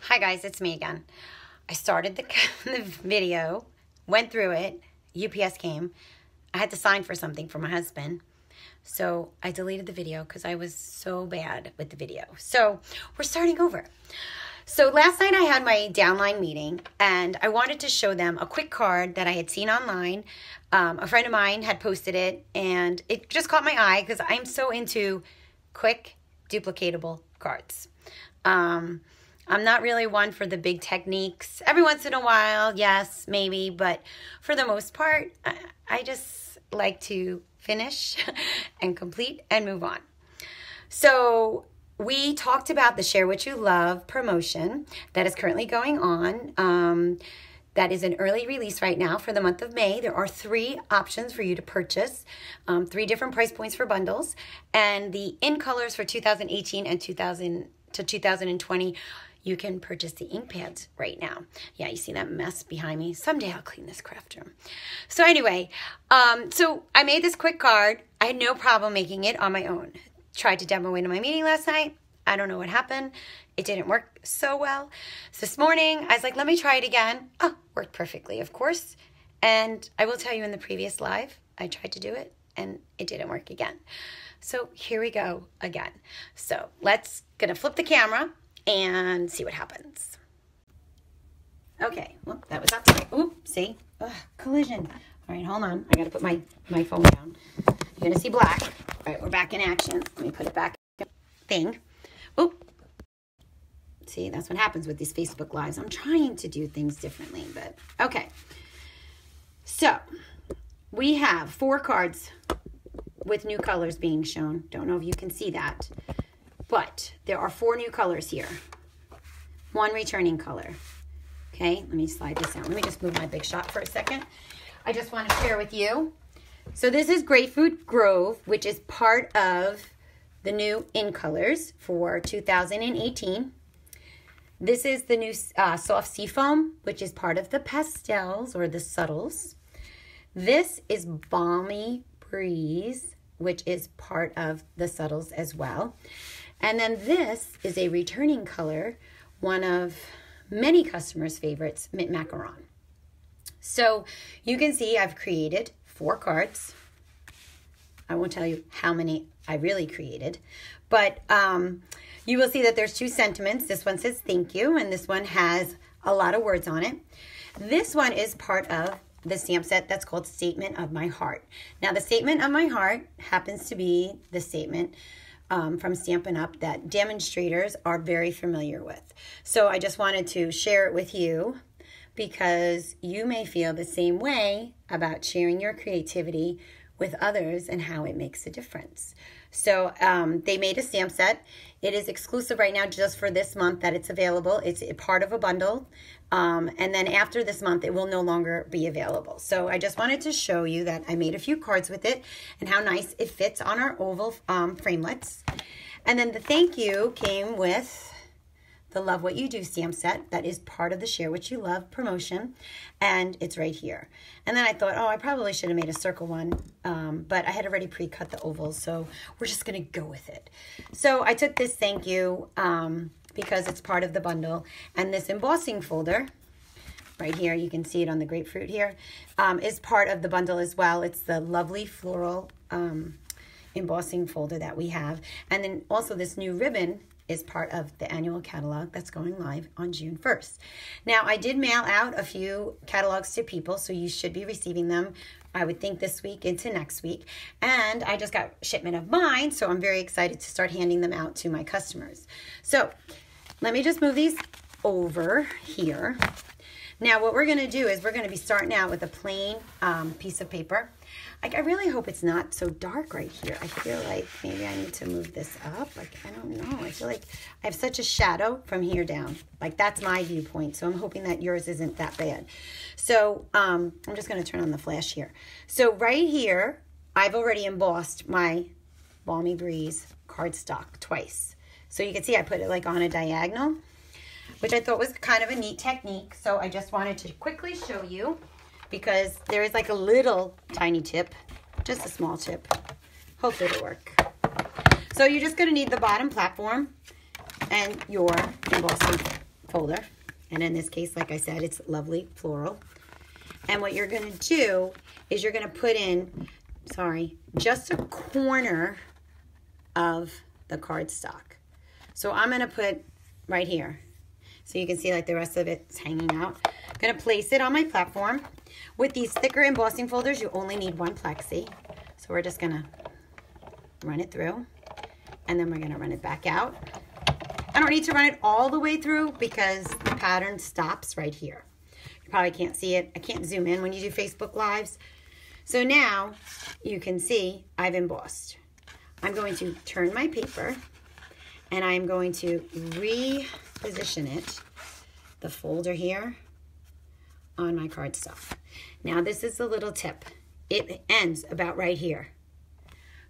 Hi guys, it's me again. I started the video, went through it, UPS came. I had to sign for something for my husband. So I deleted the video because I was so bad with the video. So we're starting over. So last night I had my downline meeting and I wanted to show them a quick card that I had seen online. A friend of mine had posted it and it just caught my eye because I'm so into quick, duplicatable cards. I'm not really one for the big techniques. Every once in a while, yes, maybe, but for the most part, I just like to finish and complete and move on. So we talked about the Share What You Love promotion that is currently going on. That is an early release right now for the month of May. There are 3 options for you to purchase, 3 different price points for bundles, and the in colors for 2018 and 2020. You can purchase the ink pads right now. Yeah, you see that mess behind me? Someday I'll clean this craft room. So anyway, so I made this quick card. I had no problem making it on my own. Tried to demo it in my meeting last night. I don't know what happened. It didn't work so well. So this morning, I was like, let me try it again. Oh, worked perfectly, of course. And I will tell you in the previous live, I tried to do it and it didn't work again. So here we go again. So gonna flip the camera and see what happens. Okay, well, that was upside. Oop, see? Ugh, collision. All right, hold on. I gotta put my phone down. You're gonna see black. All right, we're back in action. Let me put it back. Thing. Oop. See, that's what happens with these Facebook Lives. I'm trying to do things differently, but okay. So, we have 4 cards with new colors being shown. Don't know if you can see that. But there are 4 new colors here. 1 returning color. Okay, let me slide this out. Let me just move my big shot for a second. I just want to share with you. So this is Grapefruit Grove, which is part of the new in colors for 2018. This is the new soft seafoam, which is part of the pastels or the subtles. This is Balmy Breeze, which is part of the subtles as well. And then this is a returning color, one of many customers' favorites, Mint Macaron. So you can see I've created 4 cards. I won't tell you how many I really created, but you will see that there's 2 sentiments. This one says thank you, and this one has a lot of words on it. This one is part of the stamp set that's called Statement of My Heart. Now, the Statement of My Heart happens to be the statement from Stampin' Up! That demonstrators are very familiar with. So I just wanted to share it with you because you may feel the same way about sharing your creativity with others and how it makes a difference. So they made a stamp set. It is exclusive right now just for this month that it's available. It's a part of a bundle. And then after this month, it will no longer be available. So I just wanted to show you that I made a few cards with it and how nice it fits on our oval framelets. And then the thank you came with the Love What You Do stamp set that is part of the Share What You Love promotion, and it's right here. And then I thought, oh, I probably should have made a circle one, but I had already pre-cut the ovals, so we're just going to go with it. So I took this thank you because it's part of the bundle, and this embossing folder right here, you can see it on the grapefruit here, is part of the bundle as well. It's the Lovely Floral Embossing Folder that we have, and then also this new ribbon is part of the annual catalog that's going live on June 1st. Now, I did mail out a few catalogs to people, so you should be receiving them, I would think, this week into next week. And I just got shipment of mine, so I'm very excited to start handing them out to my customers. So let me just move these over here. Now, what we're going to do is we're going to be starting out with a plain piece of paper. Like, I really hope it's not so dark right here. I feel like maybe I need to move this up. Like, I don't know. I feel like I have such a shadow from here down. Like, that's my viewpoint. So I'm hoping that yours isn't that bad. So I'm just going to turn on the flash here. So right here, I've already embossed my Balmy Breeze cardstock twice. So you can see I put it like on a diagonal, which I thought was kind of a neat technique. So I just wanted to quickly show you because there is like a little tiny tip, just a small tip. Hopefully it'll work. So you're just going to need the bottom platform and your embossing folder. And in this case, like I said, it's Lovely Floral. And what you're going to do is you're going to put in, just a corner of the cardstock. So I'm going to put right here. So you can see like the rest of it's hanging out. I'm going to place it on my platform. With these thicker embossing folders, you only need one plexi. So we're just going to run it through. And then we're going to run it back out. I don't need to run it all the way through because the pattern stops right here. You probably can't see it. I can't zoom in when you do Facebook Lives. So now you can see I've embossed. I'm going to turn my paper and I'm going to reposition it, the folder here, on my cardstock. Now this is a little tip. It ends about right here.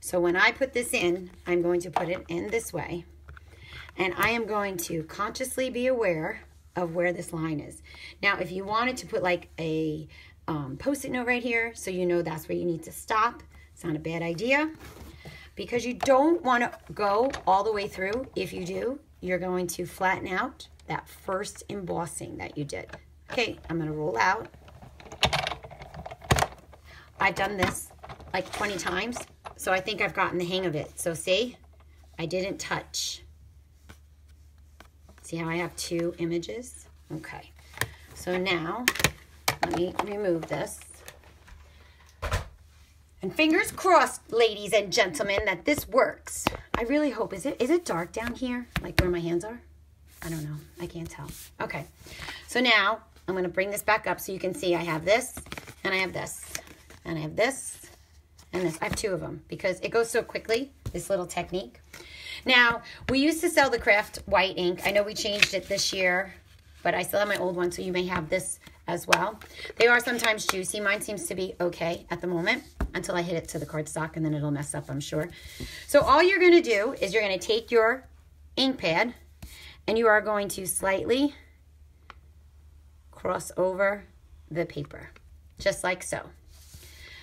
So when I put this in, I'm going to put it in this way. And I am going to consciously be aware of where this line is. Now, if you wanted to put like a Post-it note right here, so you know that's where you need to stop, it's not a bad idea. Because you don't want to go all the way through. If you do, you're going to flatten out that first embossing that you did. Okay, I'm going to roll out. I've done this like 20 times, so I think I've gotten the hang of it. So see, I didn't touch. See how I have two images? Okay, so now let me remove this. And fingers crossed, ladies and gentlemen, that this works. I really hope. Is it dark down here, like where my hands are? I don't know. I can't tell. Okay, so now I'm going to bring this back up so you can see I have this, and I have this, and I have this, and this. I have two of them because it goes so quickly, this little technique. Now, we used to sell the craft white ink. I know we changed it this year, but I still have my old one, so you may have this as well. They are sometimes juicy. Mine seems to be okay at the moment until I hit it to the cardstock, and then it'll mess up, I'm sure. So all you're going to do is you're going to take your ink pad, and you are going to slightly cross over the paper, just like so.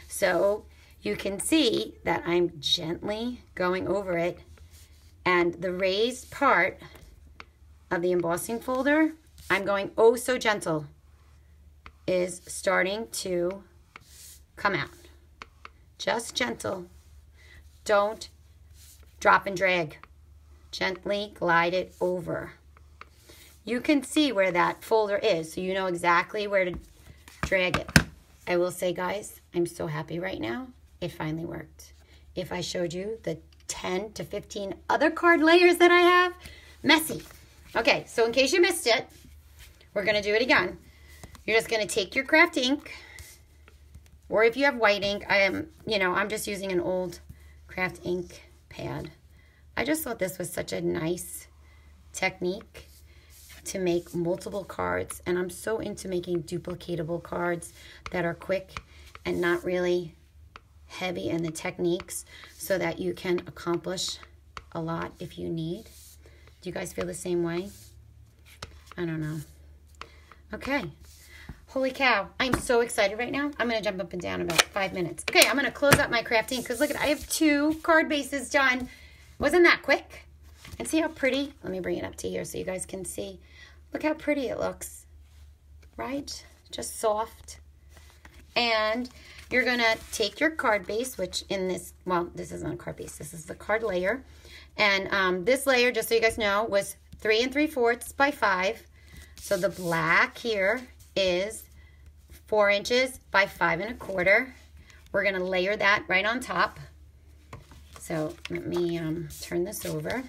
So you can see that I'm gently going over it, and the raised part of the embossing folder, I'm going oh so gentle, is starting to come out. Just gentle. Don't drop and drag. Gently glide it over. You can see where that folder is, so you know exactly where to drag it. I will say, guys, I'm so happy right now. It finally worked. If I showed you the 10 to 15 other card layers that I have, messy. Okay, so in case you missed it, we're going to do it again. You're just going to take your craft ink, or if you have white ink, I'm just using an old craft ink pad. I just thought this was such a nice technique to make multiple cards, and I'm so into making duplicatable cards that are quick and not really heavy in the techniques so that you can accomplish a lot if you need. Do you guys feel the same way? I don't know. Okay. Holy cow. I'm so excited right now. I'm going to jump up and down about 5 minutes. Okay, I'm going to close up my crafting because look, I have 2 card bases done. Wasn't that quick? And see how pretty? Let me bring it up to here so you guys can see. Look how pretty it looks. Right? Just soft. And you're going to take your card base, which in this, well, this is not a card base. This is the card layer. And this layer, just so you guys know, was 3 3/4 by 5. So the black here is 4 inches by 5 1/4. We're going to layer that right on top. So let me turn this over.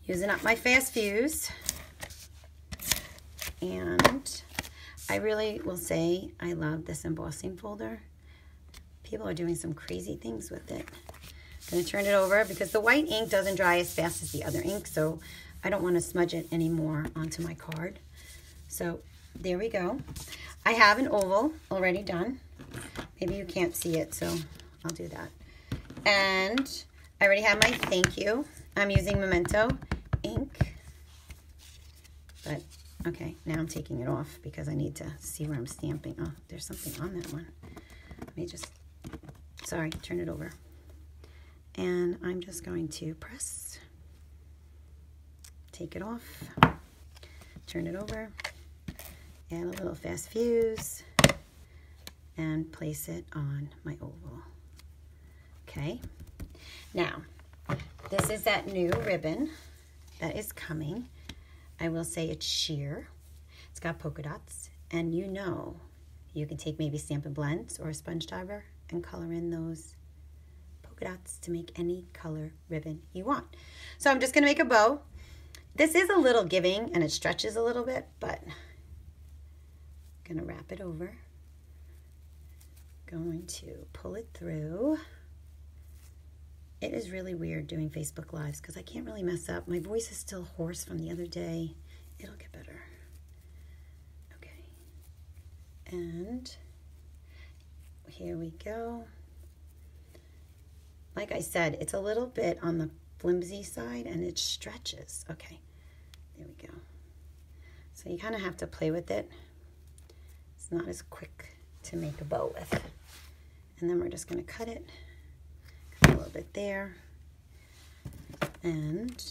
Using up my fast fuse. And I really will say I love this embossing folder. People are doing some crazy things with it. I'm going to turn it over because the white ink doesn't dry as fast as the other ink, so I don't want to smudge it anymore onto my card. So there we go. I have an oval already done. Maybe you can't see it, so I'll do that. And I already have my thank you. I'm using Memento ink. But, okay, now I'm taking it off because I need to see where I'm stamping. Oh, there's something on that one. Let me just, sorry, turn it over. And I'm just going to press, take it off. turn it over, add a little fast fuse, and place it on my oval. Okay, now this is that new ribbon that is coming. I will say it's sheer. It's got polka dots, and you know you can take maybe Stampin' Blends or a sponge dauber and color in those polka dots to make any color ribbon you want. So I'm just gonna make a bow. This is a little giving and it stretches a little bit, but I'm gonna wrap it over. Going to pull it through. It is really weird doing Facebook Lives because I can't really mess up. My voice is still hoarse from the other day. It'll get better. Okay. And here we go. Like I said, it's a little bit on the flimsy side and it stretches. Okay, there we go. So you kind of have to play with it. It's not as quick to make a bow with. And then we're just going to cut it. Cut a little bit there. And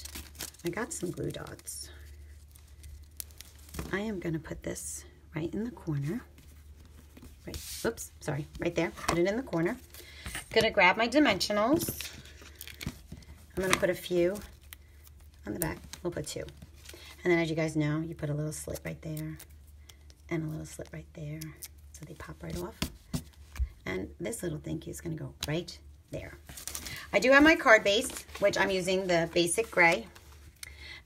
I got some glue dots. I am going to put this right in the corner. Right, oops, sorry, right there. Put it in the corner. Gonna grab my dimensionals. I'm gonna put a few on the back. We'll put 2. And then as you guys know, you put a little slit right there and a little slit right there. So they pop right off. And this little thingy is gonna go right there. I do have my card base, which I'm using the basic gray.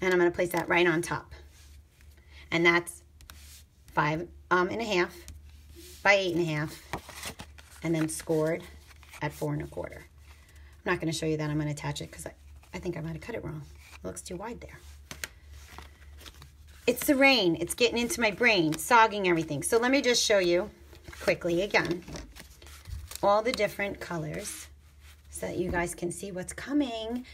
And I'm gonna place that right on top. And that's 5.5 by 8.5. And then scored at 4 1/4. I'm not going to show you that. I'm going to attach it because I think I might have cut it wrong. It looks too wide there. It's the rain. It's getting into my brain, sogging everything. So let me just show you quickly again all the different colors so that you guys can see what's coming.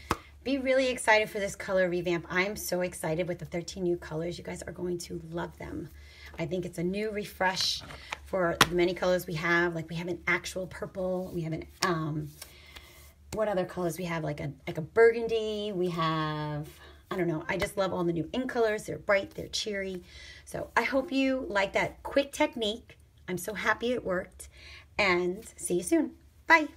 Be really excited for this color revamp. I'm so excited with the 13 new colors. You guys are going to love them. I think it's a new refresh for the many colors we have. Like we have an actual purple. We have an, what other colors we have? Like a burgundy. We have, I don't know. I just love all the new ink colors. They're bright, they're cheery. So I hope you like that quick technique. I'm so happy it worked. And see you soon. Bye.